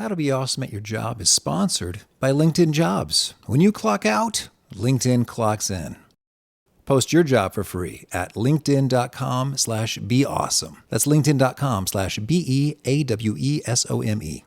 How to Be Awesome at Your Job is sponsored by LinkedIn Jobs. When you clock out, LinkedIn clocks in. Post your job for free at linkedin.com/beawesome. That's linkedin.com/BEAWESOME.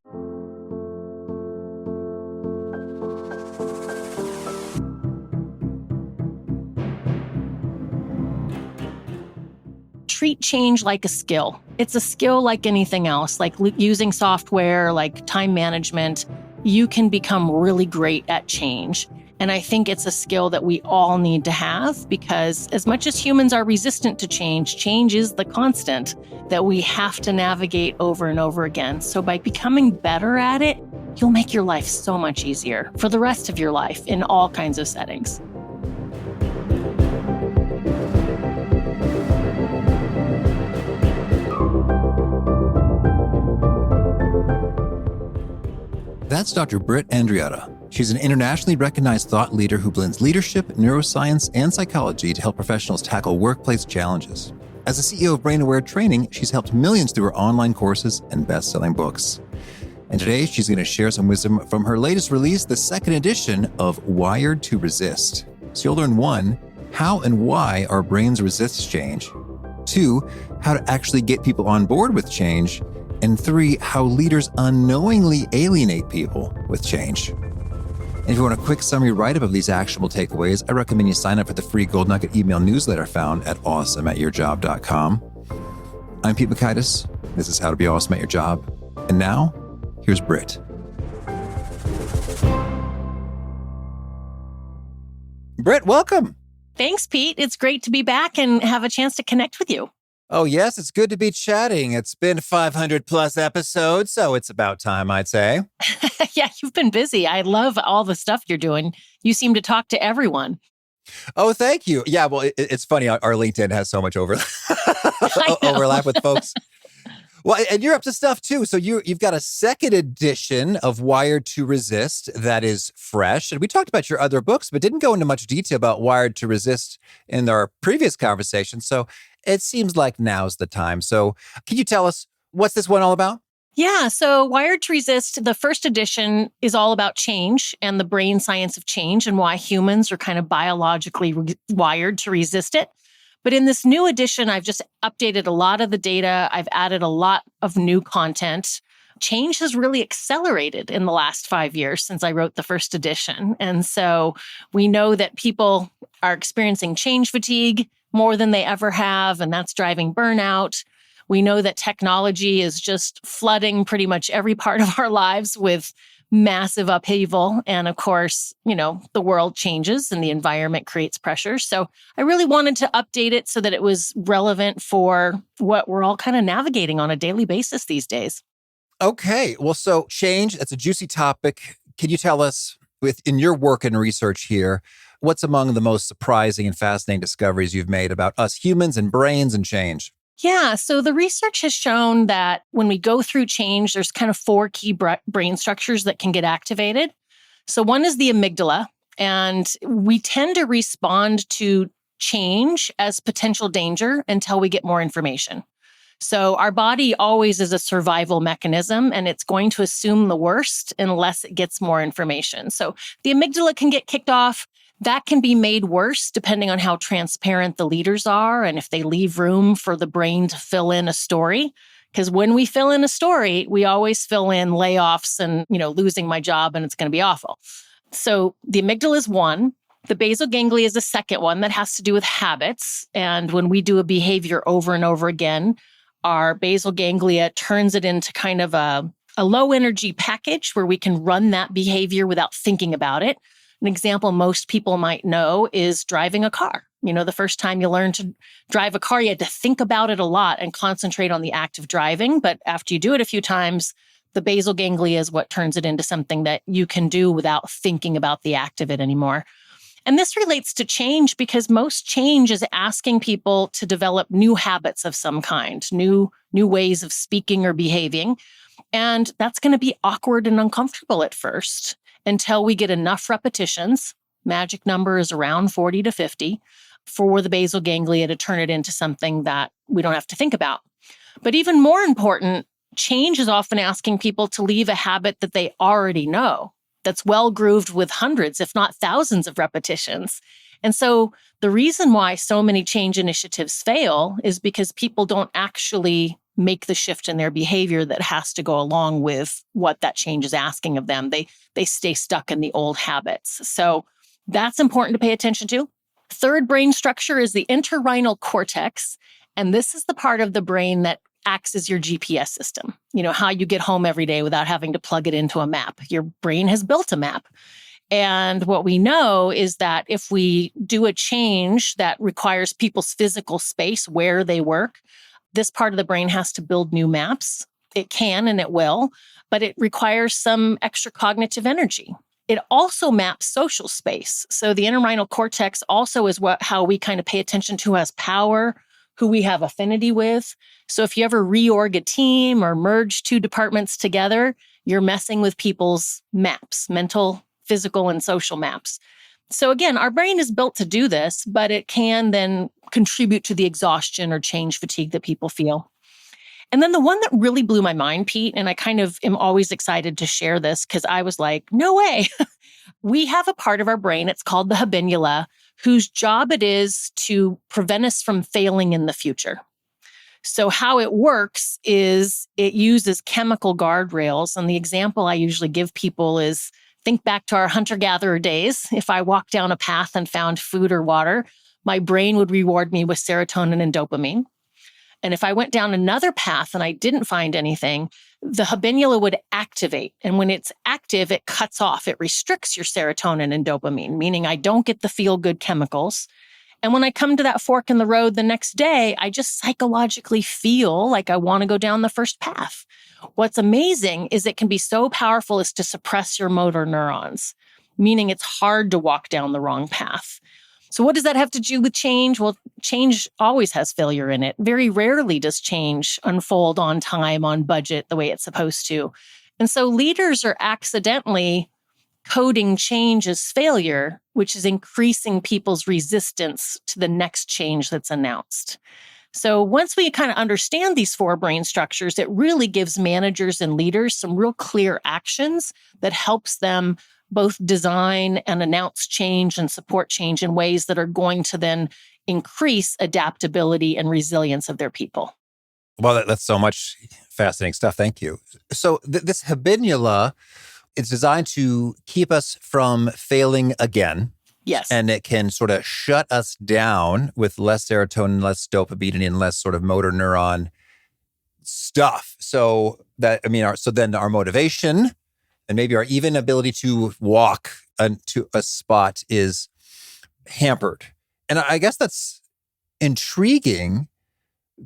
Treat change like a skill. It's a skill like anything else, like using software, like time management. You can become really great at change. And I think it's a skill that we all need to have because as much as humans are resistant to change, change is the constant that we have to navigate over and over again. So by becoming better at it, you'll make your life so much easier for the rest of your life in all kinds of settings. That's Dr. Britt Andreatta. She's an internationally recognized thought leader who blends leadership, neuroscience, and psychology to help professionals tackle workplace challenges. As the CEO of Brain Aware Training, she's helped millions through her online courses and best-selling books. And today, she's going to share some wisdom from her latest release, the second edition of Wired to Resist. So you'll learn 1, how and why our brains resist change. 2, how to actually get people on board with change. And 3, how leaders unknowingly alienate people with change. And if you want a quick summary write-up of these actionable takeaways, I recommend you sign up for the free Gold Nugget email newsletter found at awesomeatyourjob.com. I'm Pete Makaitis. This is How to Be Awesome at Your Job. And now, here's Britt. Britt, welcome. Thanks, Pete. It's great to be back and have a chance to connect with you. Oh, yes, it's good to be chatting. It's been 500 plus episodes, so it's about time, I'd say. Yeah, you've been busy. I love all the stuff you're doing. You seem to talk to everyone. Oh, thank you. Yeah, well, it's funny. Our LinkedIn has so much overlap with folks. Well, and you're up to stuff too. So you've got a second edition of Wired to Resist that is fresh. And we talked about your other books, but didn't go into much detail about Wired to Resist in our previous conversation. So it seems like now's the time. So can you tell us what's this one all about? Yeah, so Wired to Resist, the first edition is all about change and the brain science of change and why humans are kind of biologically wired to resist it. But in this new edition, I've just updated a lot of the data. I've added a lot of new content. Change has really accelerated in the last 5 years since I wrote the first edition. And so we know that people are experiencing change fatigue more than they ever have, and that's driving burnout. We know that technology is just flooding pretty much every part of our lives with massive upheaval. And of course, the world changes and the environment creates pressure. So I really wanted to update it so that it was relevant for what we're all kind of navigating on a daily basis these days. Okay. Well, so change, that's a juicy topic. Can you tell us, in your work and research here, what's among the most surprising and fascinating discoveries you've made about us humans and brains and change? Yeah, so the research has shown that when we go through change, there's kind of 4 key brain structures that can get activated. So one is the amygdala, and we tend to respond to change as potential danger until we get more information. So our body always is a survival mechanism, and it's going to assume the worst unless it gets more information. So the amygdala can get kicked off. That can be made worse depending on how transparent the leaders are and if they leave room for the brain to fill in a story. Because when we fill in a story, we always fill in layoffs and, losing my job and it's going to be awful. So the amygdala is one. The basal ganglia is the second one that has to do with habits. And when we do a behavior over and over again, our basal ganglia turns it into kind of a low energy package where we can run that behavior without thinking about it. An example most people might know is driving a car. The first time you learned to drive a car, you had to think about it a lot and concentrate on the act of driving. But after you do it a few times, the basal ganglia is what turns it into something that you can do without thinking about the act of it anymore. And this relates to change because most change is asking people to develop new habits of some kind, new ways of speaking or behaving. And that's going to be awkward and uncomfortable at first until we get enough repetitions. Magic number is around 40 to 50 for the basal ganglia to turn it into something that we don't have to think about. But even more important, change is often asking people to leave a habit that they already know, that's well grooved with hundreds, if not thousands of repetitions. And so the reason why so many change initiatives fail is because people don't actually make the shift in their behavior that has to go along with what that change is asking of them. They stay stuck in the old habits. So that's important to pay attention to. Third brain structure is the entorhinal cortex. And this is the part of the brain that acts as your GPS system. You know, how you get home every day without having to plug it into a map. Your brain has built a map. And what we know is that if we do a change that requires people's physical space where they work, this part of the brain has to build new maps. It can and it will, but it requires some extra cognitive energy. It also maps social space. So the entorhinal cortex also is how we kind of pay attention to who has power, who we have affinity with. So if you ever reorg a team or merge two departments together, you're messing with people's maps, mental, physical, and social maps. So again, our brain is built to do this, but it can then contribute to the exhaustion or change fatigue that people feel. And then the one that really blew my mind, Pete, and I kind of am always excited to share this because I was like, no way. We have a part of our brain, it's called the habenula, whose job it is to prevent us from failing in the future. So how it works is it uses chemical guardrails. And the example I usually give people is think back to our hunter-gatherer days. If I walked down a path and found food or water, my brain would reward me with serotonin and dopamine. And if I went down another path and I didn't find anything, the habenula would activate. And when it's active, it cuts off, it restricts your serotonin and dopamine, meaning I don't get the feel-good chemicals. And when I come to that fork in the road the next day, I just psychologically feel like I want to go down the first path. What's amazing is it can be so powerful as to suppress your motor neurons, meaning it's hard to walk down the wrong path. So what does that have to do with change? Well, change always has failure in it. Very rarely does change unfold on time, on budget, the way it's supposed to. And so leaders are accidentally coding change as failure, which is increasing people's resistance to the next change that's announced. So once we kind of understand these four brain structures, it really gives managers and leaders some real clear actions that helps them both design and announce change and support change in ways that are going to then increase adaptability and resilience of their people. Well, that's so much fascinating stuff. Thank you. So this habenula, it's designed to keep us from failing again. Yes. And it can sort of shut us down with less serotonin, less dopamine, and less sort of motor neuron stuff. So then our motivation and maybe our even ability to walk to a spot is hampered. And I guess that's intriguing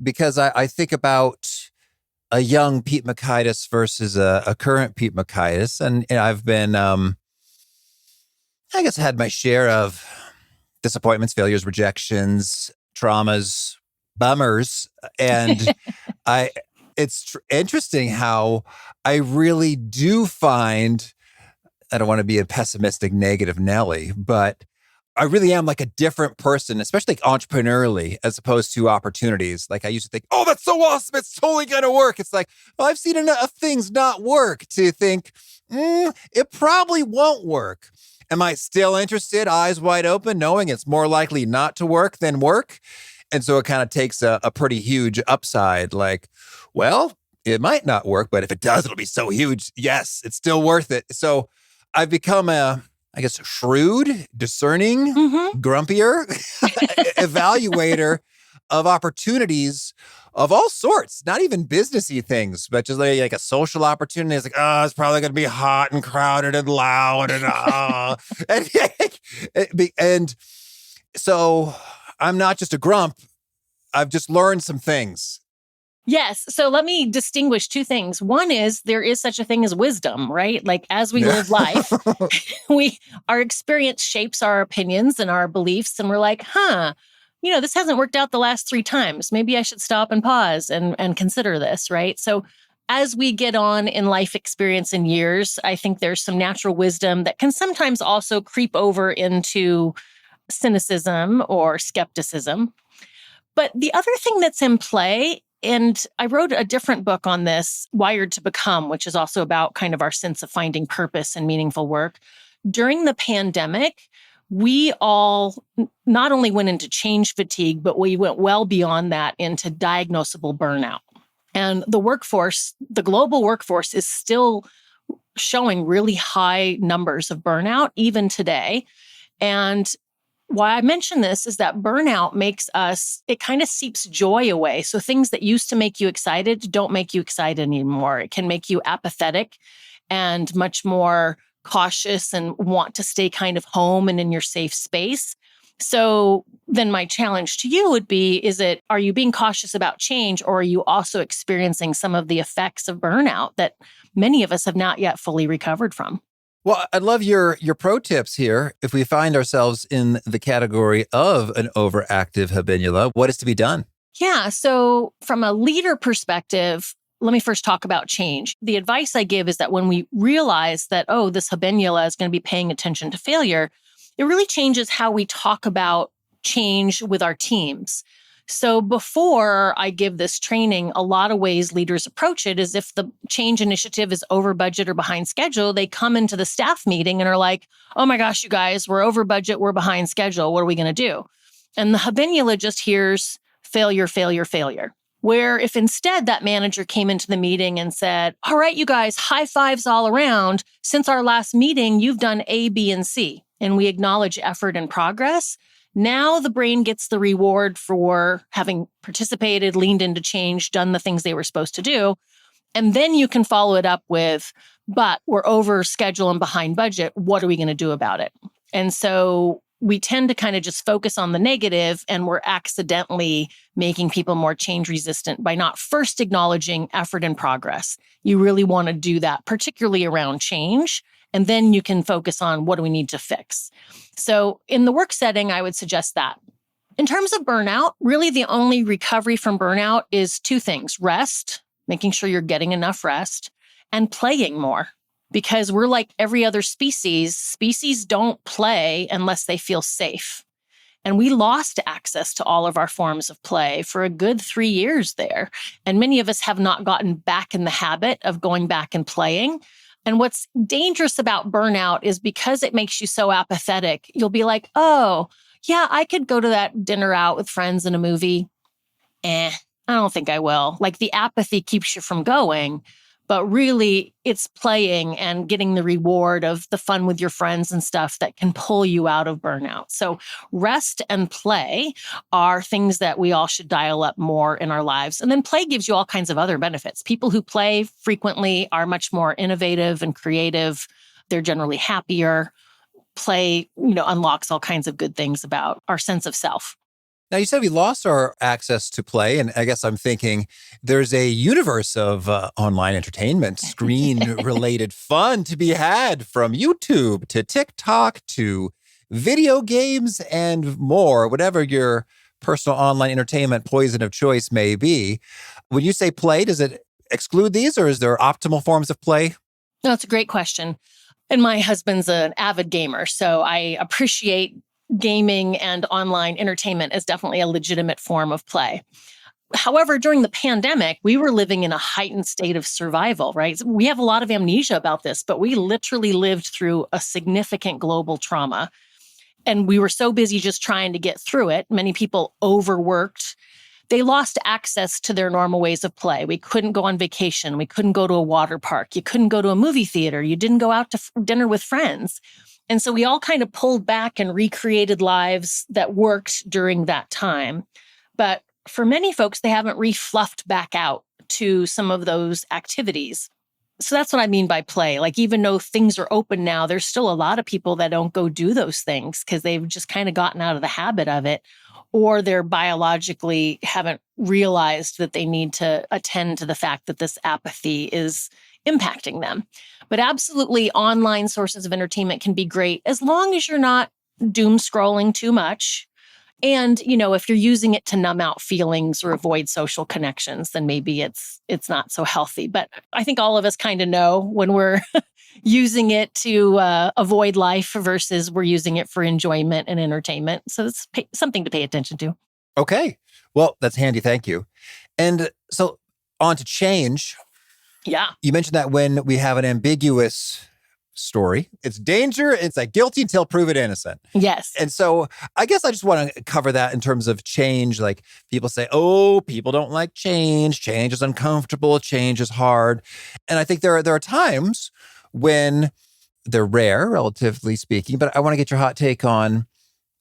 because I think about a young Pete Mockaitis versus a current Pete Mockaitis. And I've been, I guess, had my share of disappointments, failures, rejections, traumas, bummers. And it's interesting how I really do find, I don't want to be a pessimistic, negative Nelly, but I really am like a different person, especially like entrepreneurially, as opposed to opportunities. Like I used to think, oh, that's so awesome. It's totally going to work. It's like, well, I've seen enough things not work to think, it probably won't work. Am I still interested, eyes wide open, knowing it's more likely not to work than work? And so it kind of takes a pretty huge upside. Like, well, it might not work, but if it does, it'll be so huge. Yes, it's still worth it. So I've become shrewd, discerning, grumpier evaluator of opportunities of all sorts, not even businessy things, but just like a social opportunity. It's like, oh, it's probably going to be hot and crowded and loud and so I'm not just a grump. I've just learned some things. Yes. So let me distinguish two things. One is there is such a thing as wisdom, right? Like as we live life, our experience shapes our opinions and our beliefs. And we're like, this hasn't worked out the last 3 times. Maybe I should stop and pause and consider this, right? So as we get on in life experience and years, I think there's some natural wisdom that can sometimes also creep over into cynicism or skepticism. But the other thing that's in play And I wrote a different book on this, Wired to Become, which is also about kind of our sense of finding purpose and meaningful work. During the pandemic, we all not only went into change fatigue, but we went well beyond that into diagnosable burnout. And the workforce, the global workforce, is still showing really high numbers of burnout even today. And why I mention this is that burnout makes us, it kind of seeps joy away. So things that used to make you excited don't make you excited anymore. It can make you apathetic and much more cautious and want to stay kind of home and in your safe space. So then my challenge to you would be, are you being cautious about change, or are you also experiencing some of the effects of burnout that many of us have not yet fully recovered from? Well, I'd love your pro tips here. If we find ourselves in the category of an overactive habinula, what is to be done? Yeah. So from a leader perspective, let me first talk about change. The advice I give is that when we realize that, oh, this habinula is going to be paying attention to failure, it really changes how we talk about change with our teams. So before I give this training, a lot of ways leaders approach it is if the change initiative is over budget or behind schedule, they come into the staff meeting and are like, oh my gosh, you guys, we're over budget, we're behind schedule. What are we going to do? And the habinula just hears failure, failure, failure. Where if instead that manager came into the meeting and said, all right, you guys, high fives all around. Since our last meeting, you've done A, B, and C, and we acknowledge effort and progress. Now the brain gets the reward for having participated, leaned into change, done the things they were supposed to do. And then you can follow it up with, but we're over schedule and behind budget. What are we going to do about it? And so we tend to kind of just focus on the negative, and we're accidentally making people more change resistant by not first acknowledging effort and progress. You really want to do that, particularly around change. And then you can focus on what do we need to fix. So in the work setting, I would suggest that. In terms of burnout, really the only recovery from burnout is two things: rest, making sure you're getting enough rest, and playing more. Because we're like every other species. Species don't play unless they feel safe. And we lost access to all of our forms of play for a good 3 years there. And many of us have not gotten back in the habit of going back and playing. And what's dangerous about burnout is because it makes you so apathetic, you'll be like, oh, yeah, I could go to that dinner out with friends and a movie. I don't think I will. Like the apathy keeps you from going. But really, it's playing and getting the reward of the fun with your friends and stuff that can pull you out of burnout. So rest and play are things that we all should dial up more in our lives. And then play gives you all kinds of other benefits. People who play frequently are much more innovative and creative. They're generally happier. Play, unlocks all kinds of good things about our sense of self. Now, you said we lost our access to play, and I guess I'm thinking there's a universe of online entertainment, screen-related fun to be had, from YouTube to TikTok to video games and more, whatever your personal online entertainment poison of choice may be. When you say play, does it exclude these, or is there optimal forms of play? No, it's a great question. And my husband's an avid gamer, so I appreciate gaming and online entertainment is definitely a legitimate form of play. However, during the pandemic, we were living in a heightened state of survival, right? We have a lot of amnesia about this, but we literally lived through a significant global trauma. And we were so busy just trying to get through it. Many people overworked. They lost access to their normal ways of play. We couldn't go on vacation. We couldn't go to a water park. You couldn't go to a movie theater. You didn't go out to dinner with friends. And so we all kind of pulled back and recreated lives that worked during that time. But for many folks, they haven't refluffed back out to some of those activities. So that's what I mean by play. Like, even though things are open now, there's still a lot of people that don't go do those things because they've just kind of gotten out of the habit of it, or they're biologically haven't realized that they need to attend to the fact that this apathy is impacting them. But absolutely, online sources of entertainment can be great as long as you're not doom scrolling too much. And, if you're using it to numb out feelings or avoid social connections, then maybe it's not so healthy. But I think all of us kind of know when we're using it to avoid life versus we're using it for enjoyment and entertainment. So it's something to pay attention to. Okay. Well, that's handy. Thank you. And so on to change. Yeah. You mentioned that when we have an ambiguous story, it's danger. It's like guilty until proven innocent. Yes. And so I guess I just want to cover that in terms of change. Like people say, oh, people don't like change. Change is uncomfortable. Change is hard. And I think there are times when they're rare, relatively speaking, but I want to get your hot take on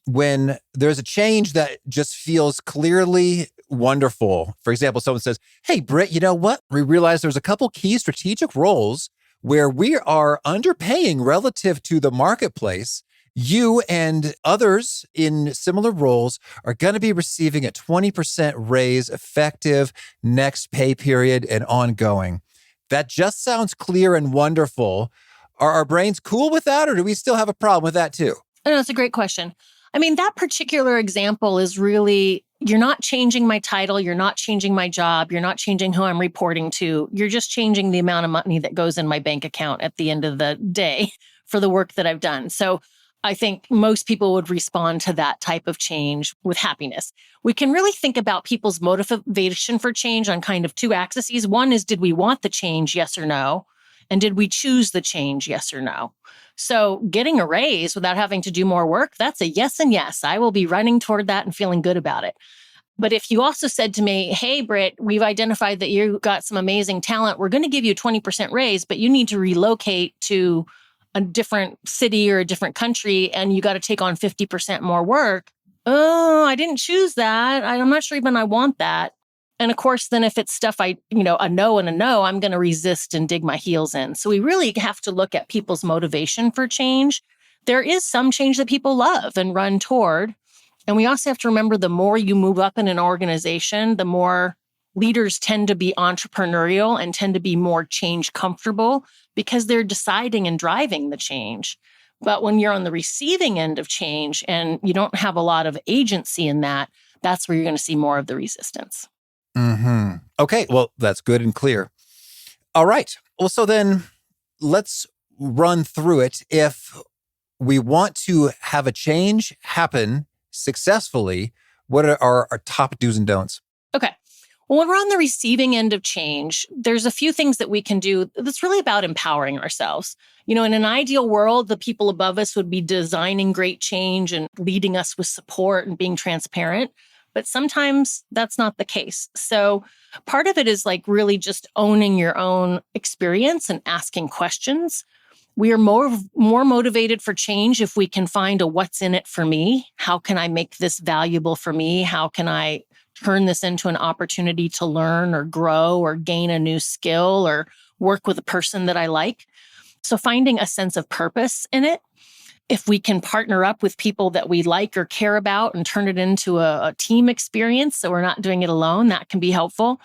when there's a change that just feels clearly wonderful. For example, someone says, hey, Britt, you know what? We realized there's a couple key strategic roles where we are underpaying relative to the marketplace. You and others in similar roles are going to be receiving a 20% raise effective next pay period and ongoing. That just sounds clear and wonderful. Are our brains cool with that, or do we still have a problem with that too? Oh, that's a great question. I mean, that particular example is really, you're not changing my title, you're not changing my job, you're not changing who I'm reporting to. You're just changing the amount of money that goes in my bank account at the end of the day for the work that I've done. So I think most people would respond to that type of change with happiness. We can really think about people's motivation for change on kind of two axes. One is, did we want the change? Yes or no? And did we choose the change? Yes or no? So getting a raise without having to do more work, that's a yes and yes. I will be running toward that and feeling good about it. But if you also said to me, hey, Britt, we've identified that you got some amazing talent. We're going to give you a 20% raise, but you need to relocate to a different city or a different country, and you got to take on 50% more work. Oh, I didn't choose that. I'm not sure even I want that. And of course, then if it's stuff a no and a no, I'm going to resist and dig my heels in. So we really have to look at people's motivation for change. There is some change that people love and run toward. And we also have to remember, the more you move up in an organization, the more leaders tend to be entrepreneurial and tend to be more change comfortable because they're deciding and driving the change. But when you're on the receiving end of change and you don't have a lot of agency in that, that's where you're going to see more of the resistance. Mm-hmm. Okay, well, that's good and clear. All right. Well, so then let's run through it. If we want to have a change happen successfully, what are our top do's and don'ts? Okay. Well, when we're on the receiving end of change, there's a few things that we can do that's really about empowering ourselves. In an ideal world, the people above us would be designing great change and leading us with support and being transparent. But sometimes that's not the case. So part of it is like really just owning your own experience and asking questions. We are more motivated for change if we can find a what's in it for me. How can I make this valuable for me? How can I turn this into an opportunity to learn or grow or gain a new skill or work with a person that I like? So finding a sense of purpose in it. If we can partner up with people that we like or care about and turn it into a team experience, so we're not doing it alone, that can be helpful.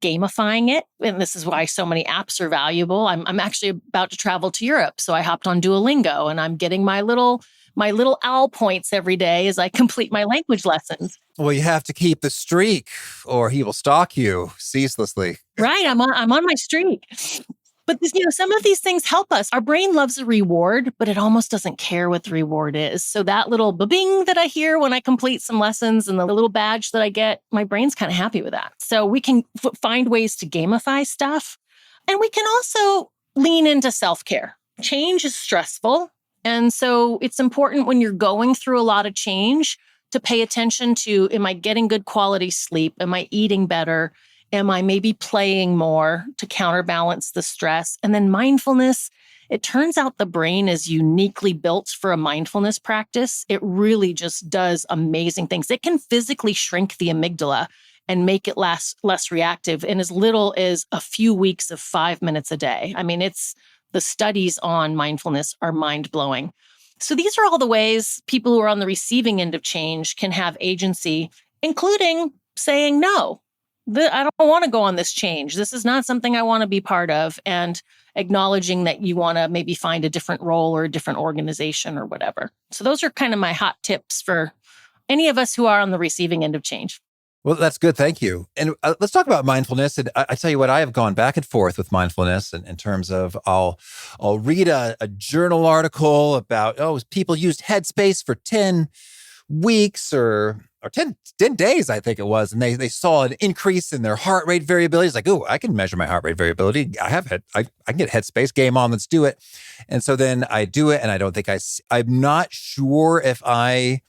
Gamifying it. And this is why so many apps are valuable. I'm actually about to travel to Europe. So I hopped on Duolingo and I'm getting my little owl points every day as I complete my language lessons. Well, you have to keep the streak or he will stalk you ceaselessly. Right. I'm on my streak. But some of these things help us. Our brain loves a reward, but it almost doesn't care what the reward is. So that little ba-bing that I hear when I complete some lessons and the little badge that I get, my brain's kind of happy with that. So we can find ways to gamify stuff. And we can also lean into self-care. Change is stressful. And so it's important when you're going through a lot of change to pay attention to, am I getting good quality sleep? Am I eating better? Am I maybe playing more to counterbalance the stress? And then mindfulness, it turns out the brain is uniquely built for a mindfulness practice. It really just does amazing things. It can physically shrink the amygdala and make it less reactive in as little as a few weeks of 5 minutes a day. I mean, the studies on mindfulness are mind-blowing. So these are all the ways people who are on the receiving end of change can have agency, including saying no. I don't want to go on this change. This is not something I want to be part of, and acknowledging that you want to maybe find a different role or a different organization or whatever. So those are kind of my hot tips for any of us who are on the receiving end of change. Well, that's good. Thank you. And let's talk about mindfulness. And I tell you what, I have gone back and forth with mindfulness in terms of I'll read a journal article about, people used Headspace for 10 weeks or or 10 days, I think it was. And they saw an increase in their heart rate variability. It's like, oh, I can measure my heart rate variability. I can get Headspace, game on, let's do it. And so then I do it. And I don't think I'm not sure if I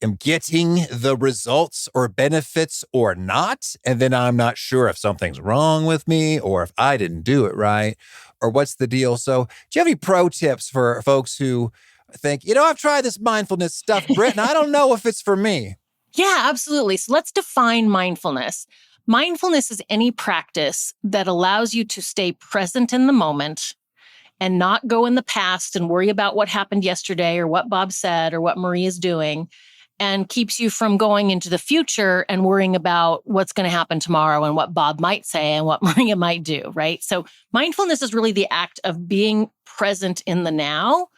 am getting the results or benefits or not. And then I'm not sure if something's wrong with me or if I didn't do it right or what's the deal. So do you have any pro tips for folks who think, I've tried this mindfulness stuff, Britt, and I don't know if it's for me? Yeah, absolutely. So let's define mindfulness. Mindfulness is any practice that allows you to stay present in the moment and not go in the past and worry about what happened yesterday or what Bob said or what Marie is doing, and keeps you from going into the future and worrying about what's going to happen tomorrow and what Bob might say and what Maria might do, right? So mindfulness is really the act of being present in the now.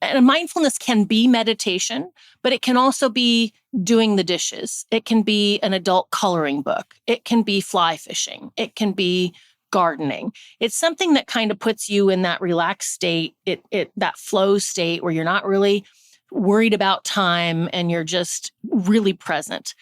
And mindfulness can be meditation, but it can also be doing the dishes. It can be an adult coloring book. It can be fly fishing. It can be gardening. It's something that kind of puts you in that relaxed state, that flow state where you're not really worried about time and you're just really present.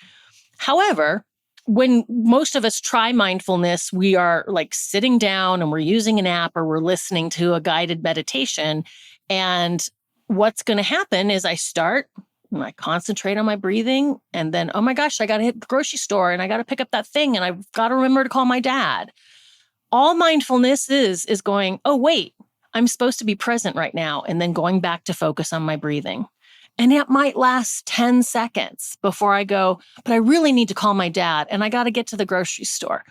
However, when most of us try mindfulness, we are like sitting down and we're using an app or we're listening to a guided meditation. And what's going to happen is I start and I concentrate on my breathing. And then, oh my gosh, I got to hit the grocery store and I got to pick up that thing and I've got to remember to call my dad. All mindfulness is going, oh, wait, I'm supposed to be present right now. And then going back to focus on my breathing. And it might last 10 seconds before I go, but I really need to call my dad and I got to get to the grocery store.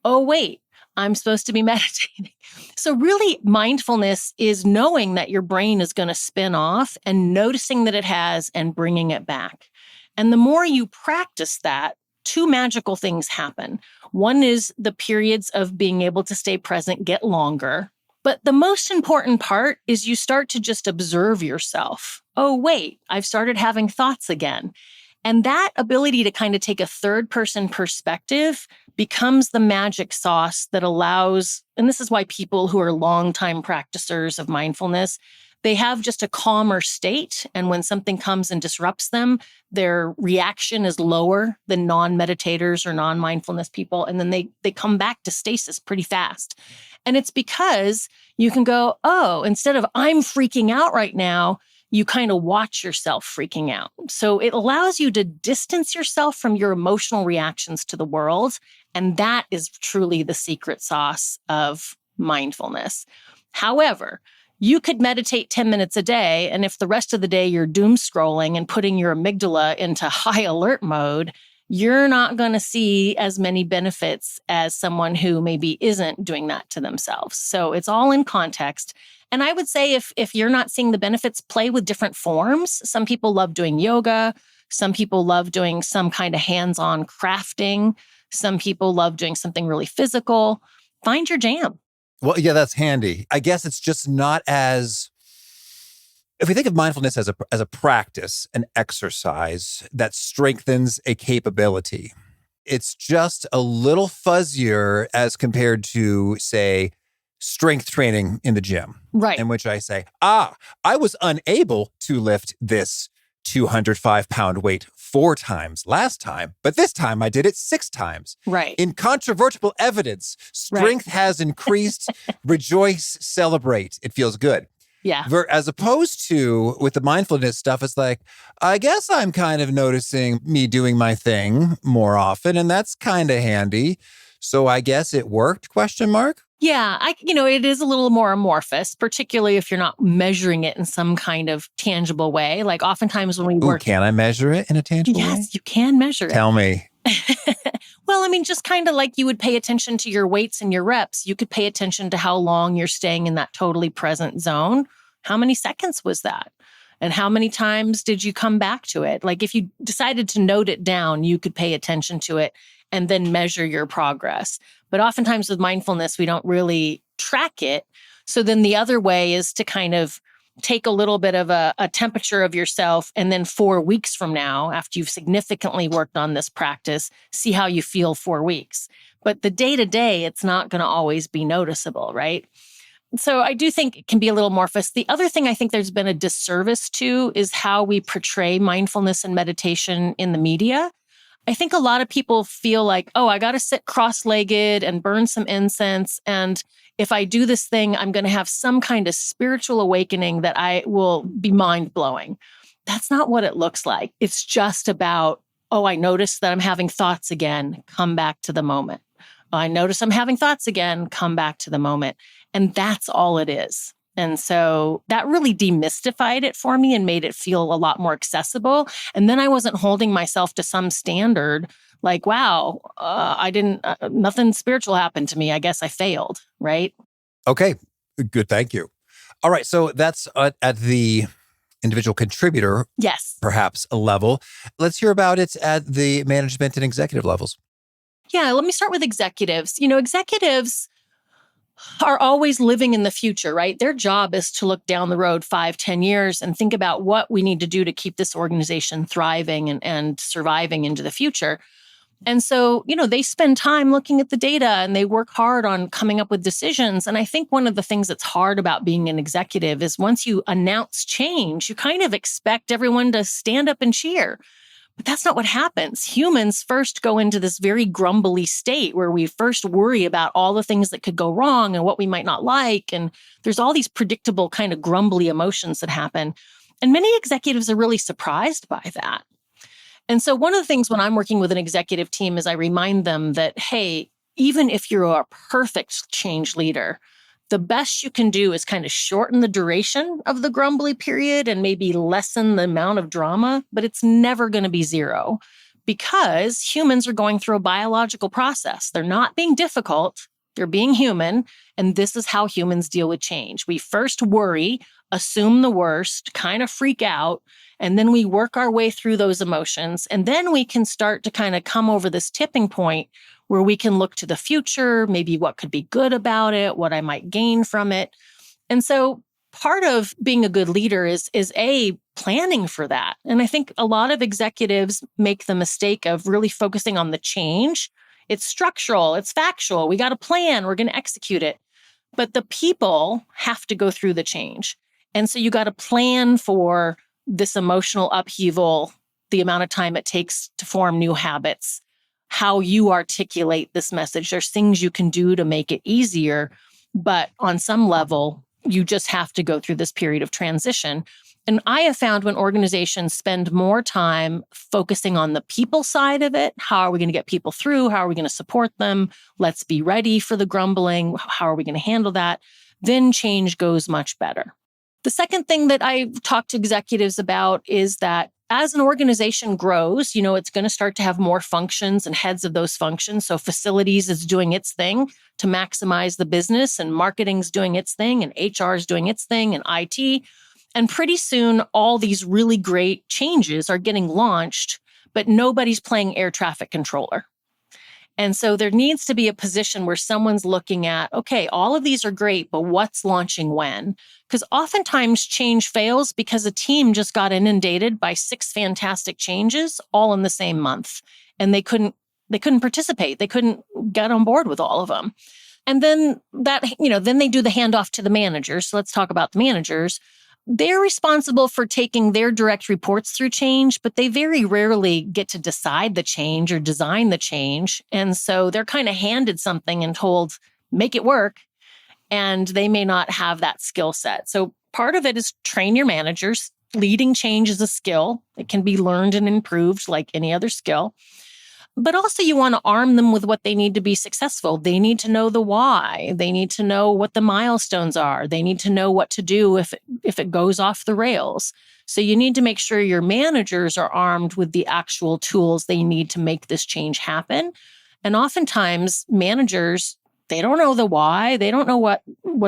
Oh, wait, I'm supposed to be meditating. So really mindfulness is knowing that your brain is going to spin off and noticing that it has and bringing it back. And the more you practice that, two magical things happen. One is the periods of being able to stay present get longer. But the most important part is you start to just observe yourself. Oh, wait, I've started having thoughts again. And that ability to kind of take a third person perspective becomes the magic sauce that allows, and this is why people who are longtime practicers of mindfulness, they have just a calmer state. And when something comes and disrupts them, their reaction is lower than non-meditators or non-mindfulness people. And then they come back to stasis pretty fast. And it's because you can go, oh, instead of I'm freaking out right now, you kind of watch yourself freaking out. So it allows you to distance yourself from your emotional reactions to the world. And that is truly the secret sauce of mindfulness. However, you could meditate 10 minutes a day. And if the rest of the day you're doom scrolling and putting your amygdala into high alert mode, you're not going to see as many benefits as someone who maybe isn't doing that to themselves. So it's all in context. And I would say if you're not seeing the benefits, play with different forms. Some people love doing yoga. Some people love doing some kind of hands-on crafting. Some people love doing something really physical. Find your jam. Well, yeah, that's handy. I guess it's just not as, if we think of mindfulness as a practice, an exercise that strengthens a capability, it's just a little fuzzier as compared to, say, strength training in the gym. Right. In which I say, I was unable to lift this 205-pound weight 4 times last time, but this time I did it 6 times. Right. Incontrovertible evidence. Strength has increased. Rejoice, celebrate. It feels good. Yeah. As opposed to with the mindfulness stuff, it's like, I guess I'm kind of noticing me doing my thing more often, and that's kind of handy. So I guess it worked, ? Yeah, it is a little more amorphous, particularly if you're not measuring it in some kind of tangible way. Like oftentimes when we work. Can I measure it in a tangible way? Yes, you can measure it. Tell me. Well, I mean, just kind of like you would pay attention to your weights and your reps, you could pay attention to how long you're staying in that totally present zone. How many seconds was that? And how many times did you come back to it? Like if you decided to note it down, you could pay attention to it and then measure your progress. But oftentimes with mindfulness, we don't really track it. So then the other way is to kind of take a little bit of a temperature of yourself, and then 4 weeks from now, after you've significantly worked on this practice, see how you feel 4 weeks. But the day-to-day, it's not going to always be noticeable, right? So I do think it can be a little amorphous. The other thing I think there's been a disservice to is how we portray mindfulness and meditation in the media. I think a lot of people feel like, oh, I got to sit cross-legged and burn some incense. And if I do this thing, I'm going to have some kind of spiritual awakening that I will be mind-blowing. That's not what it looks like. It's just about, oh, I noticed that I'm having thoughts again. Come back to the moment. Oh, I notice I'm having thoughts again. Come back to the moment. And that's all it is. And so that really demystified it for me and made it feel a lot more accessible. And then I wasn't holding myself to some standard like, wow, nothing spiritual happened to me. I guess I failed, right? Okay, good. Thank you. All right. So that's at the individual contributor, yes, perhaps a level. Let's hear about it at the management and executive levels. Yeah, let me start with executives. Executives are always living in the future, right? Their job is to look down the road 5-10 years and think about what we need to do to keep this organization thriving and surviving into the future. And so, they spend time looking at the data and they work hard on coming up with decisions. And I think one of the things that's hard about being an executive is once you announce change, you kind of expect everyone to stand up and cheer. But that's not what happens. Humans first go into this very grumbly state where we first worry about all the things that could go wrong and what we might not like. And there's all these predictable kind of grumbly emotions that happen. And many executives are really surprised by that. And so one of the things when I'm working with an executive team is I remind them that, hey, even if you're a perfect change leader, the best you can do is kind of shorten the duration of the grumbly period and maybe lessen the amount of drama, but it's never going to be zero because humans are going through a biological process. They're not being difficult, they're being human, and this is how humans deal with change. We first worry, assume the worst, kind of freak out, and then we work our way through those emotions, and then we can start to kind of come over this tipping point where we can look to the future, maybe what could be good about it, what I might gain from it. And so part of being a good leader is planning for that. And I think a lot of executives make the mistake of really focusing on the change. It's structural, it's factual. We got a plan, we're going to execute it. But the people have to go through the change. And so you got to plan for this emotional upheaval, the amount of time it takes to form new habits, how you articulate this message. There's things you can do to make it easier, but on some level, you just have to go through this period of transition. And I have found when organizations spend more time focusing on the people side of it, how are we going to get people through? How are we going to support them? Let's be ready for the grumbling. How are we going to handle that? Then change goes much better. The second thing that I talk to executives about is that as an organization grows, it's going to start to have more functions and heads of those functions. So facilities is doing its thing to maximize the business, and marketing's doing its thing, and HR is doing its thing, and IT. And pretty soon, all these really great changes are getting launched, but nobody's playing air traffic controller. And so there needs to be a position where someone's looking at, okay, all of these are great, but what's launching when? Because oftentimes change fails because a team just got inundated by 6 fantastic changes all in the same month. And they couldn't participate. They couldn't get on board with all of them. And then then they do the handoff to the managers. So let's talk about the managers. They're responsible for taking their direct reports through change, but they very rarely get to decide the change or design the change. And so they're kind of handed something and told, make it work. And they may not have that skill set. So part of it is train your managers. Leading change is a skill. It can be learned and improved like any other skill. But also you want to arm them with what they need to be successful. They need to know the why. They need to know what the milestones are. They need to know what to do if it goes off the rails. So you need to make sure your managers are armed with the actual tools they need to make this change happen. And oftentimes managers, they don't know the why. They don't know what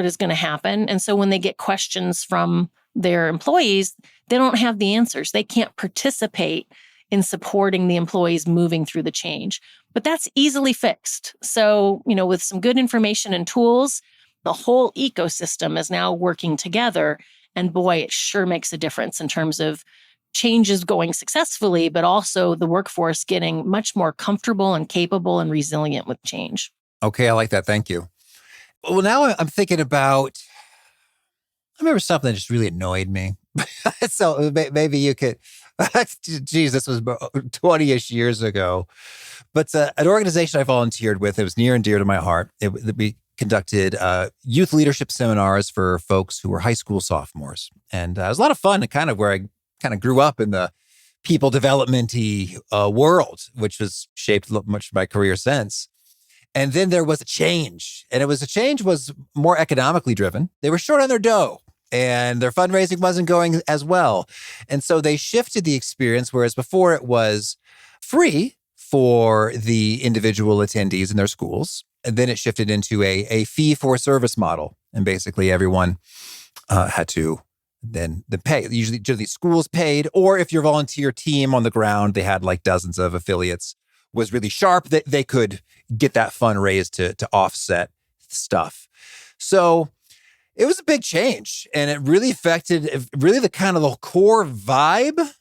is going to happen. And so when they get questions from their employees, they don't have the answers. They can't participate in supporting the employees moving through the change. But that's easily fixed. So, with some good information and tools, the whole ecosystem is now working together. And boy, it sure makes a difference in terms of changes going successfully, but also the workforce getting much more comfortable and capable and resilient with change. Okay, I like that. Thank you. Well, now I'm thinking about remember something that just really annoyed me. So maybe you could, geez, this was 20-ish years ago. But an organization I volunteered with, it was near and dear to my heart. We conducted youth leadership seminars for folks who were high school sophomores. And it was a lot of fun, and kind of where I kind of grew up in the people development-y world, which has shaped much of my career since. And then there was a change, and the change was more economically driven. They were short on their dough, and their fundraising wasn't going as well. And so they shifted the experience, whereas before it was free for the individual attendees in their schools. And then it shifted into a fee-for-service model. And basically everyone had to then pay. Usually schools paid, or if your volunteer team on the ground, they had like dozens of affiliates, was really sharp, that they could get that fund raised to offset stuff. So it was a big change, and it really affected really the kind of the core vibe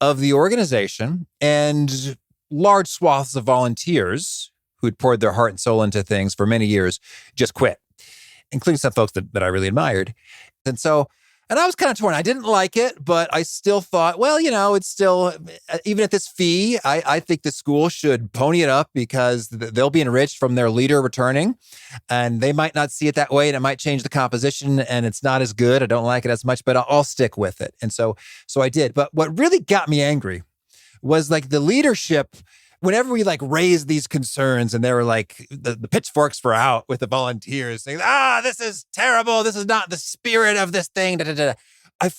of the organization, and large swaths of volunteers who'd poured their heart and soul into things for many years just quit, including some folks that I really admired. And I was kind of torn. I didn't like it, but I still thought, well, it's still, even at this fee, I think the school should pony it up, because they'll be enriched from their leader returning, and they might not see it that way, and it might change the composition, and it's not as good. I don't like it as much, but I'll stick with it. And so I did. But what really got me angry was like the leadership, whenever we like raised these concerns, and they were like, the pitchforks were out with the volunteers saying, this is terrible. This is not the spirit of this thing. Da, da, da. I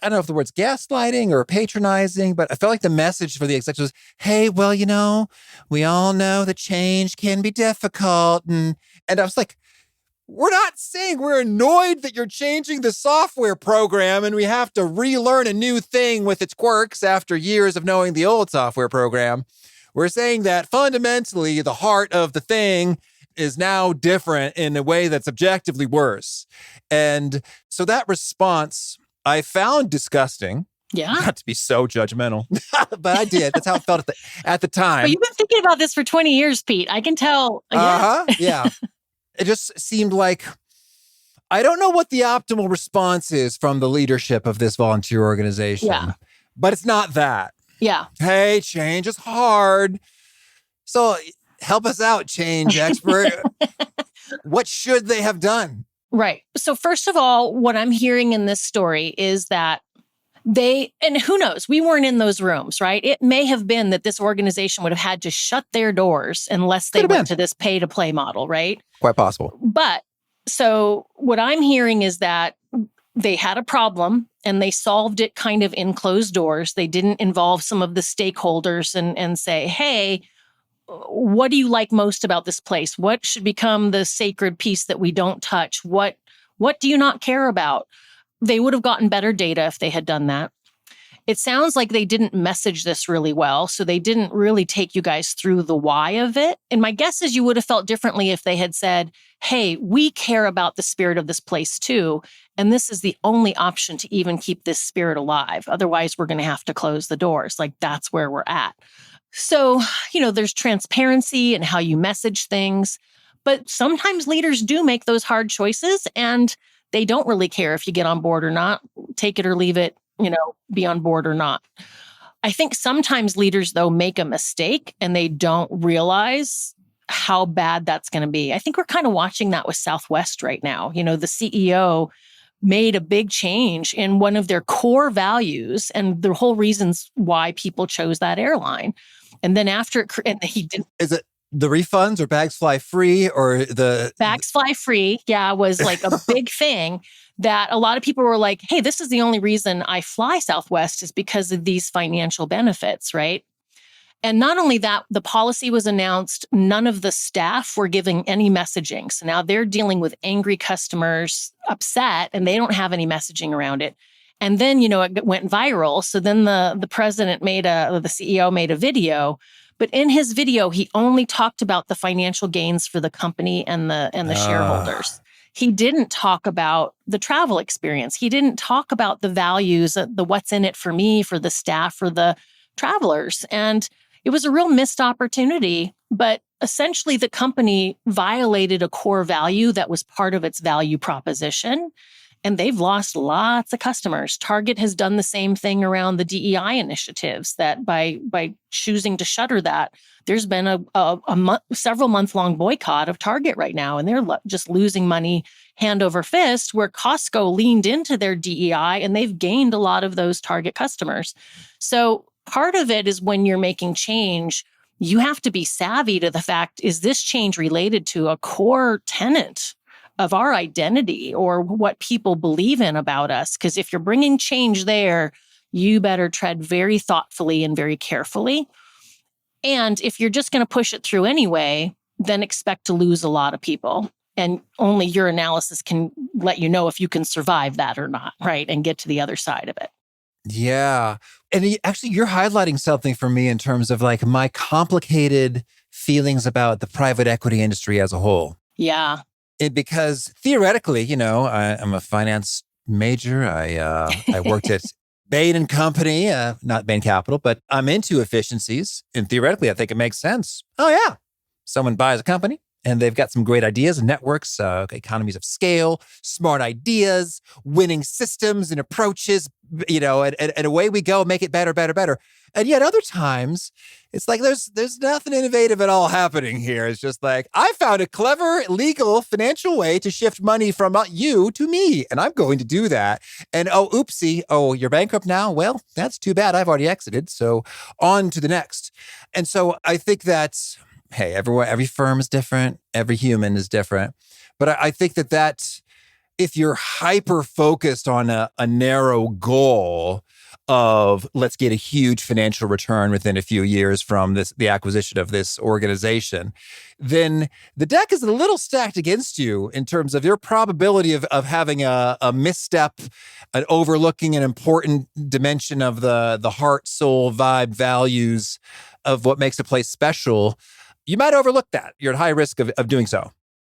don't know if the word's gaslighting or patronizing, but I felt like the message for the executives was, hey, well, we all know that change can be difficult. And I was like, we're not saying we're annoyed that you're changing the software program and we have to relearn a new thing with its quirks after years of knowing the old software program. We're saying that fundamentally the heart of the thing is now different in a way that's objectively worse. And so that response I found disgusting. Yeah. Not to be so judgmental, but I did. That's how it felt at the time. But you've been thinking about this for 20 years, Pete. I can tell. Yeah. It just seemed like, I don't know what the optimal response is from the leadership of this volunteer organization, but it's not that. Yeah. Hey, change is hard. So help us out, change expert. What should they have done? Right. So first of all, what I'm hearing in this story is that and who knows, we weren't in those rooms, right? It may have been that this organization would have had to shut their doors unless they went to this pay to play model, right? Quite possible. But so what I'm hearing is that they had a problem and they solved it kind of in closed doors. They didn't involve some of the stakeholders and say, hey, what do you like most about this place? What should become the sacred piece that we don't touch? What do you not care about? They would have gotten better data if they had done that. It sounds like they didn't message this really well, so they didn't really take you guys through the why of it. And my guess is you would have felt differently if they had said, hey, we care about the spirit of this place too, and this is the only option to even keep this spirit alive. Otherwise, we're going to have to close the doors. Like, that's where we're at. So, there's transparency in how you message things, but sometimes leaders do make those hard choices, and they don't really care if you get on board or not, take it or leave it, be on board or not. I think sometimes leaders, though, make a mistake and they don't realize how bad that's going to be. I think we're kind of watching that with Southwest right now. The CEO made a big change in one of their core values and the whole reasons why people chose that airline. And then after he didn't. Is it the refunds or bags fly free or the... Bags fly free, was like a big thing that a lot of people were like, hey, this is the only reason I fly Southwest is because of these financial benefits, right? And not only that, the policy was announced, none of the staff were giving any messaging. So now they're dealing with angry customers, upset, and they don't have any messaging around it. And then, it went viral. So then the president the CEO made a video. But in his video, he only talked about the financial gains for the company and the shareholders. He didn't talk about the travel experience. He didn't talk about the values, the what's in it for me, for the staff, for the travelers. And it was a real missed opportunity. But essentially, the company violated a core value that was part of its value proposition. and they've lost lots of customers. Target has done the same thing around the DEI initiatives, that by choosing to shutter that, there's been a several month-long boycott of Target right now, and they're just losing money hand over fist, where Costco leaned into their DEI and they've gained a lot of those Target customers. So part of it is when you're making change, you have to be savvy to the fact, is this change related to a core tenet of our identity or what people believe in about us? Because if you're bringing change there, you better tread very thoughtfully and very carefully. And if you're just going to push it through anyway, then expect to lose a lot of people. And only your analysis can let you know if you can survive that or not, right? And get to the other side of it. Yeah. And actually, you're highlighting something for me in terms of like my complicated feelings about the private equity industry as a whole. Yeah. Because theoretically, I'm a finance major. I worked at Bain & Company, not Bain Capital, but I'm into efficiencies. And theoretically, I think it makes sense. Oh, yeah. Someone buys a company and they've got some great ideas and networks, economies of scale, smart ideas, winning systems and approaches, and away we go, make it better, better, better. And yet other times, it's like there's nothing innovative at all happening here. It's just like, I found a clever, legal, financial way to shift money from you to me, and I'm going to do that. And oopsie, you're bankrupt now? Well, that's too bad. I've already exited, so on to the next. And so I think that's, hey, every firm is different. Every human is different. But I think that if you're hyper-focused on a narrow goal of let's get a huge financial return within a few years from the acquisition of this organization, then the deck is a little stacked against you in terms of your probability of having a misstep, an overlooking an important dimension of the heart, soul, vibe, values of what makes a place special. You might overlook that. You're at high risk of doing so.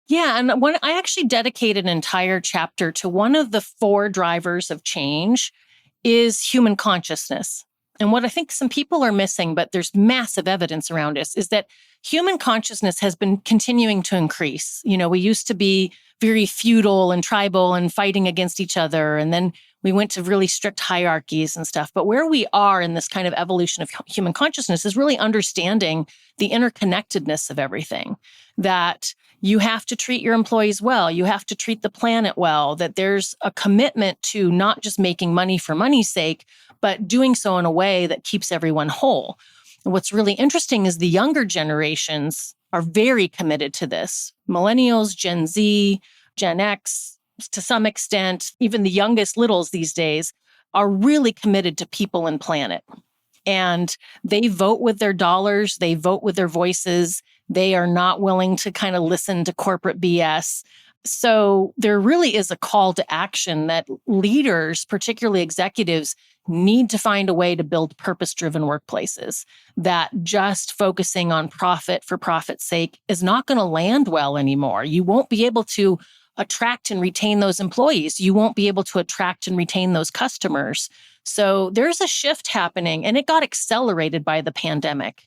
Yeah. And I actually dedicated an entire chapter to one of the 4 drivers of change is human consciousness. And what I think some people are missing, but there's massive evidence around us, is that human consciousness has been continuing to increase. We used to be very feudal and tribal and fighting against each other. And then we went to really strict hierarchies and stuff. But where we are in this kind of evolution of human consciousness is really understanding the interconnectedness of everything, that you have to treat your employees well. You have to treat the planet well, that there's a commitment to not just making money for money's sake, but doing so in a way that keeps everyone whole. And what's really interesting is the younger generations are very committed to this. Millennials, Gen Z, Gen X, to some extent, even the youngest littles these days are really committed to people and planet. And they vote with their dollars. They vote with their voices. They are not willing to kind of listen to corporate BS. So there really is a call to action that leaders, particularly executives, need to find a way to build purpose-driven workplaces, that just focusing on profit for profit's sake is not going to land well anymore. You won't be able to attract and retain those employees. You won't be able to attract and retain those customers. So there's a shift happening, and it got accelerated by the pandemic.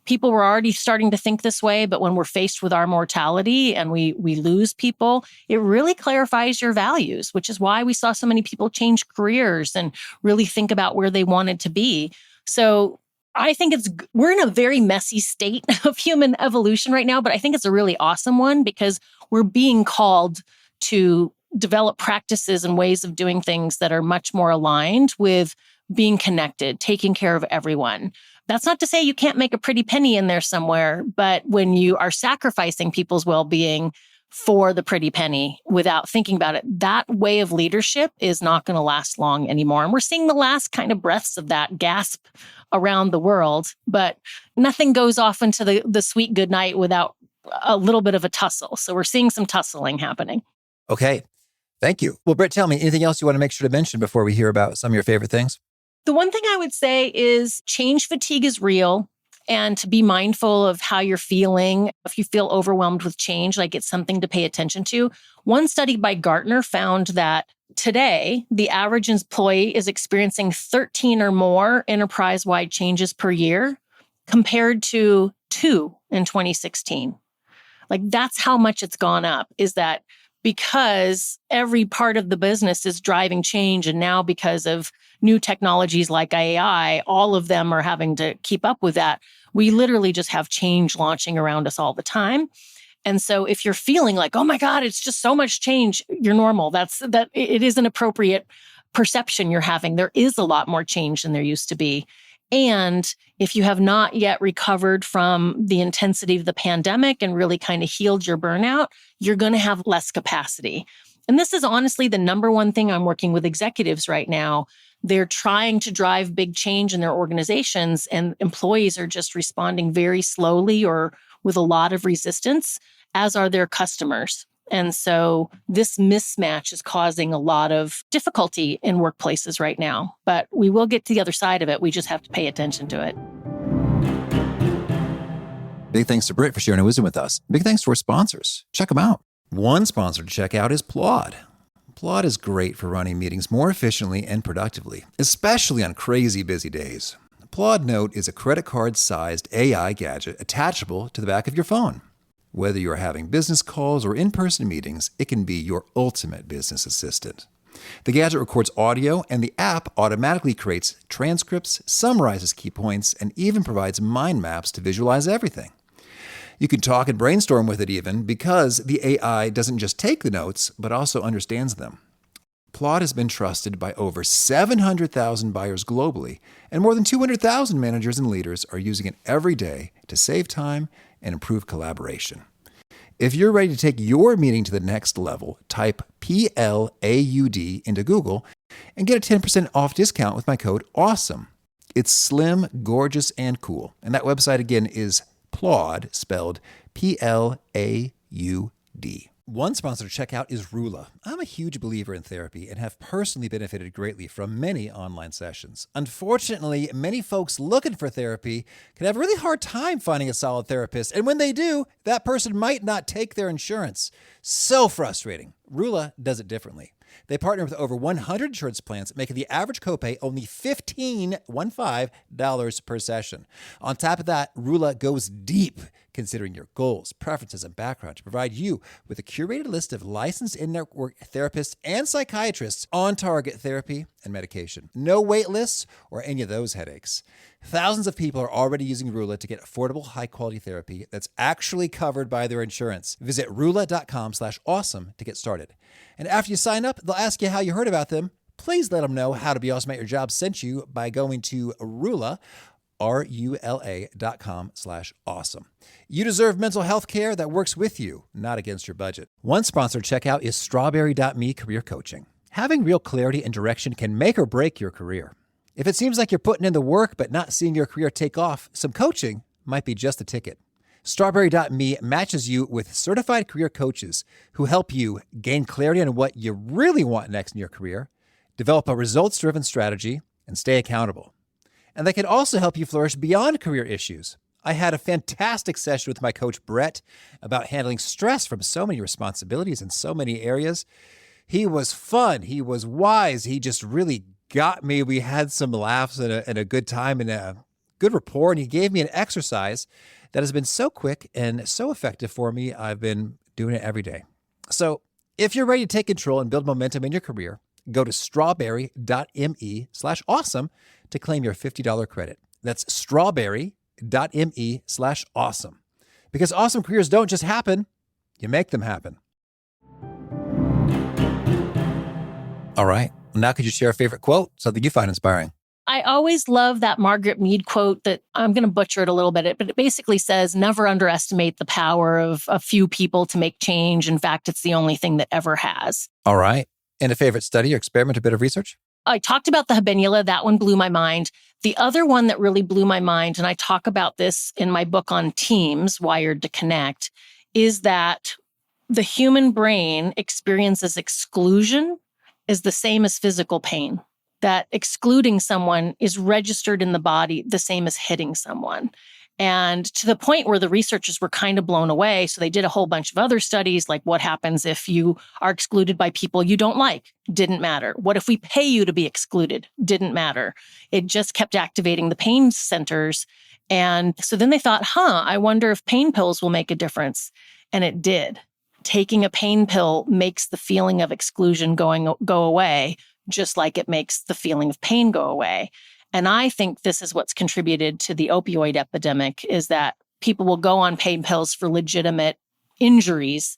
People were already starting to think this way, but when we're faced with our mortality and we lose people, it really clarifies your values, which is why we saw so many people change careers and really think about where they wanted to be. So I think we're in a very messy state of human evolution right now, but I think it's a really awesome one because we're being called to develop practices and ways of doing things that are much more aligned with being connected, taking care of everyone. That's not to say you can't make a pretty penny in there somewhere, but when you are sacrificing people's well-being for the pretty penny without thinking about it, that way of leadership is not going to last long anymore. And we're seeing the last kind of breaths of that gasp around the world, but nothing goes off into the sweet good night without a little bit of a tussle. So we're seeing some tussling happening. Okay. Thank you. Well, Britt, tell me, anything else you want to make sure to mention before we hear about some of your favorite things? The one thing I would say is change fatigue is real, and to be mindful of how you're feeling. If you feel overwhelmed with change, like it's something to pay attention to. One study by Gartner found that today, the average employee is experiencing 13 or more enterprise-wide changes per year compared to 2 in 2016. Like that's how much it's gone up, is that because every part of the business is driving change. And now because of new technologies like AI, all of them are having to keep up with that. We literally just have change launching around us all the time. And so if you're feeling like, oh my God, it's just so much change, you're normal. It is an appropriate perception you're having. There is a lot more change than there used to be. And if you have not yet recovered from the intensity of the pandemic and really kind of healed your burnout, you're going to have less capacity. And this is honestly the number one thing I'm working with executives right now. They're trying to drive big change in their organizations, and employees are just responding very slowly or with a lot of resistance, as are their customers. And so this mismatch is causing a lot of difficulty in workplaces right now. But we will get to the other side of it. We just have to pay attention to it. Big thanks to Britt for sharing her wisdom with us. Big thanks to our sponsors. Check them out. One sponsor to check out is Plod. Plod is great for running meetings more efficiently and productively, especially on crazy busy days. Plod Note is a credit card-sized AI gadget attachable to the back of your phone. Whether you're having business calls or in-person meetings, it can be your ultimate business assistant. The gadget records audio, and the app automatically creates transcripts, summarizes key points, and even provides mind maps to visualize everything. You can talk and brainstorm with it even, because the AI doesn't just take the notes, but also understands them. Plod has been trusted by over 700,000 buyers globally, and more than 200,000 managers and leaders are using it every day to save time and improve collaboration. If you're ready to take your meeting to the next level, type PLAUD into Google and get a 10% off discount with my code AWESOME. It's slim, gorgeous, and cool. And that website again is Plod, spelled PLAUD. One sponsor to check out is Rula. I'm a huge believer in therapy and have personally benefited greatly from many online sessions. Unfortunately, many folks looking for therapy can have a really hard time finding a solid therapist, and when they do, that person might not take their insurance. So frustrating. Rula does it differently. They partner with over 100 insurance plans, making the average copay only $15 per session. On top of that, Rula goes deep, considering your goals, preferences, and background to provide you with a curated list of licensed in-network therapists and psychiatrists on target therapy and medication. No wait lists or any of those headaches. Thousands of people are already using Rula to get affordable, high-quality therapy that's actually covered by their insurance. Visit rula.com/awesome to get started. And after you sign up, they'll ask you how you heard about them. Please let them know How to Be Awesome at Your Job sent you by going to Rula, RULA.com/awesome. You deserve mental health care that works with you, not against your budget. One sponsor to check out is Strawberry.me Career Coaching. Having real clarity and direction can make or break your career. If it seems like you're putting in the work but not seeing your career take off, some coaching might be just the ticket. Strawberry.me matches you with certified career coaches who help you gain clarity on what you really want next in your career, develop a results-driven strategy, and stay accountable. And they can also help you flourish beyond career issues. I had a fantastic session with my coach, Britt, about handling stress from so many responsibilities in so many areas. He was fun. He was wise. He just really got me. We had some laughs and a good time and a good rapport. And he gave me an exercise that has been so quick and so effective for me. I've been doing it every day. So if you're ready to take control and build momentum in your career, go to strawberry.me/awesome to claim your $50 credit. That's strawberry.me/awesome. Because awesome careers don't just happen, you make them happen. All right. Now could you share a favorite quote, something you find inspiring? I always love that Margaret Mead quote that I'm going to butcher it a little bit, but it basically says, never underestimate the power of a few people to make change. In fact, it's the only thing that ever has. All right. And a favorite study or experiment, a bit of research? I talked about the habenula. That one blew my mind. The other one that really blew my mind, and I talk about this in my book on teams, Wired to Connect, is that the human brain experiences exclusion is the same as physical pain. That excluding someone is registered in the body the same as hitting someone. And to the point where the researchers were kind of blown away. So they did a whole bunch of other studies, like what happens if you are excluded by people you don't like? Didn't matter. What if we pay you to be excluded? Didn't matter. It just kept activating the pain centers. And so then they thought, I wonder if pain pills will make a difference. And it did. taking a pain pill makes the feeling of exclusion go away, just like it makes the feeling of pain go away. And I think this is what's contributed to the opioid epidemic, is that people will go on pain pills for legitimate injuries,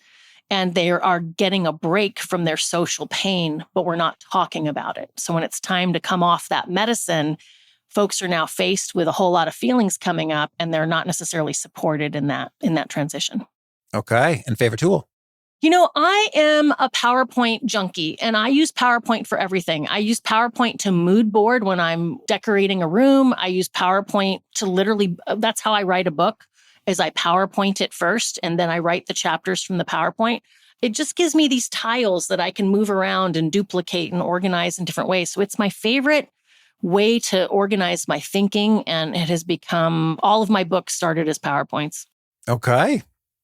and they are getting a break from their social pain, but we're not talking about it. So when it's time to come off that medicine, folks are now faced with a whole lot of feelings coming up, and they're not necessarily supported in that transition. Okay. And favorite tool? I am a PowerPoint junkie, and I use PowerPoint for everything. I use PowerPoint to mood board when I'm decorating a room. I use PowerPoint to literally, that's how I write a book, is I PowerPoint it first, and then I write the chapters from the PowerPoint. It just gives me these tiles that I can move around and duplicate and organize in different ways. So it's my favorite way to organize my thinking, and it has become, all of my books started as PowerPoints. Okay.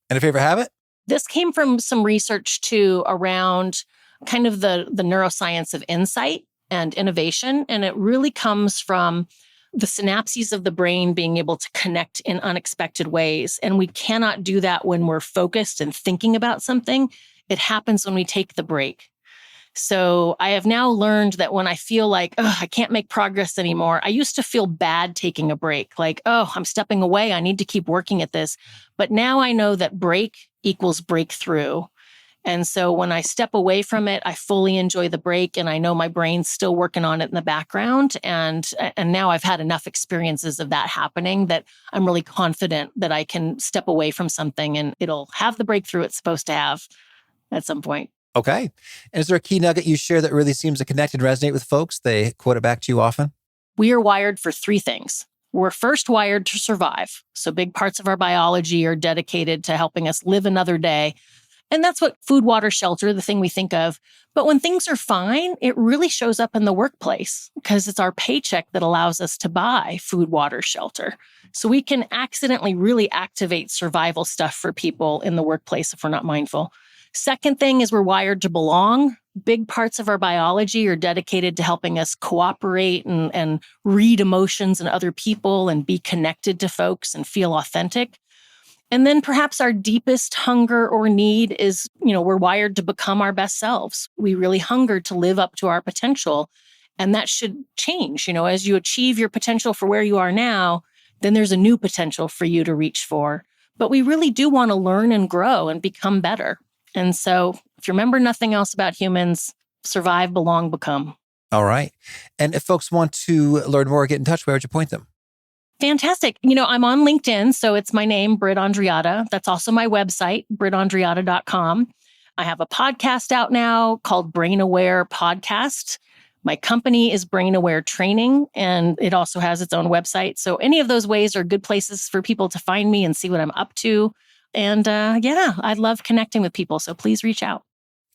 And a favorite habit? This came from some research too around kind of the neuroscience of insight and innovation. And it really comes from the synapses of the brain being able to connect in unexpected ways. And we cannot do that when we're focused and thinking about something. It happens when we take the break. So I have now learned that when I feel like, I can't make progress anymore, I used to feel bad taking a break, like, I'm stepping away. I need to keep working at this. But now I know that break equals breakthrough. And so when I step away from it, I fully enjoy the break, and I know my brain's still working on it in the background. And now I've had enough experiences of that happening that I'm really confident that I can step away from something and it'll have the breakthrough it's supposed to have at some point. Okay. And is there a key nugget you share that really seems to connect and resonate with folks? They quote it back to you often. We are wired for three things. We're first wired to survive. So big parts of our biology are dedicated to helping us live another day. And that's what food, water, shelter, the thing we think of. But when things are fine, it really shows up in the workplace because it's our paycheck that allows us to buy food, water, shelter. So we can accidentally really activate survival stuff for people in the workplace if we're not mindful. Second thing is we're wired to belong. Big parts of our biology are dedicated to helping us cooperate and read emotions in other people and be connected to folks and feel authentic. And then perhaps our deepest hunger or need is, we're wired to become our best selves. We really hunger to live up to our potential. And that should change. As you achieve your potential for where you are now, then there's a new potential for you to reach for. But we really do want to learn and grow and become better. And so if you remember nothing else about humans, survive, belong, become. All right. And if folks want to learn more or get in touch, where would you point them? Fantastic. I'm on LinkedIn, so it's my name, Britt Andreatta. That's also my website, brittandreatta.com. I have a podcast out now called Brain Aware Podcast. My company is Brain Aware Training, and it also has its own website. So any of those ways are good places for people to find me and see what I'm up to. And I love connecting with people. So please reach out.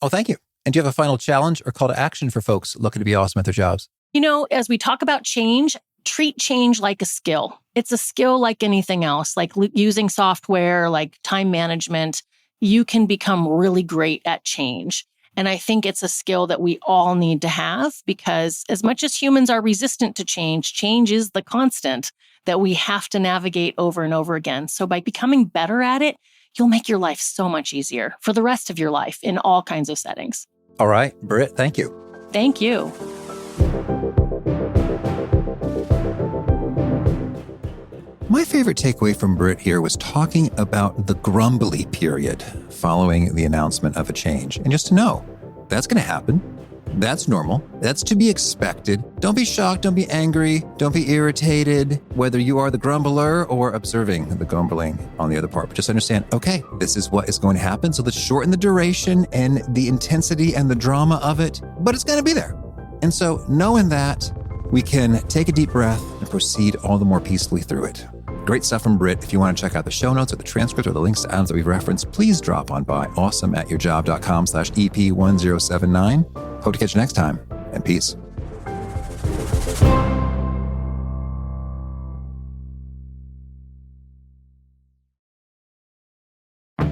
Oh, thank you. And do you have a final challenge or call to action for folks looking to be awesome at their jobs? As we talk about change, treat change like a skill. It's a skill like anything else, like using software, like time management. You can become really great at change. And I think it's a skill that we all need to have because as much as humans are resistant to change, change is the constant that we have to navigate over and over again. So by becoming better at it, you'll make your life so much easier for the rest of your life in all kinds of settings. All right, Britt, thank you. Thank you. My favorite takeaway from Britt here was talking about the grumbly period following the announcement of a change. And just to know, that's going to happen. That's normal. That's to be expected. Don't be shocked. Don't be angry. Don't be irritated, whether you are the grumbler or observing the grumbling on the other part. But just understand, okay, this is what is going to happen. So let's shorten the duration and the intensity and the drama of it, but it's going to be there. And so knowing that, we can take a deep breath and proceed all the more peacefully through it. Great stuff from Britt. If you want to check out the show notes or the transcript or the links to items that we've referenced, please drop on by awesomeatyourjob.com/EP1079. Hope to catch you next time, and peace.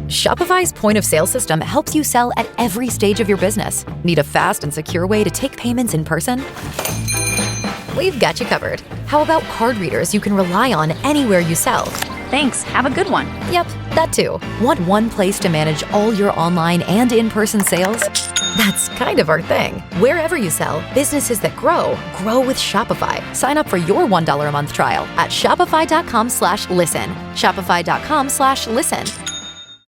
Shopify's point of sale system helps you sell at every stage of your business. Need a fast and secure way to take payments in person? We've got you covered. How about card readers you can rely on anywhere you sell? Thanks. Have a good one. Yep, that too. Want one place to manage all your online and in-person sales? That's kind of our thing. Wherever you sell, businesses that grow with Shopify. Sign up for your $1 a month trial at shopify.com/listen. Shopify.com/listen.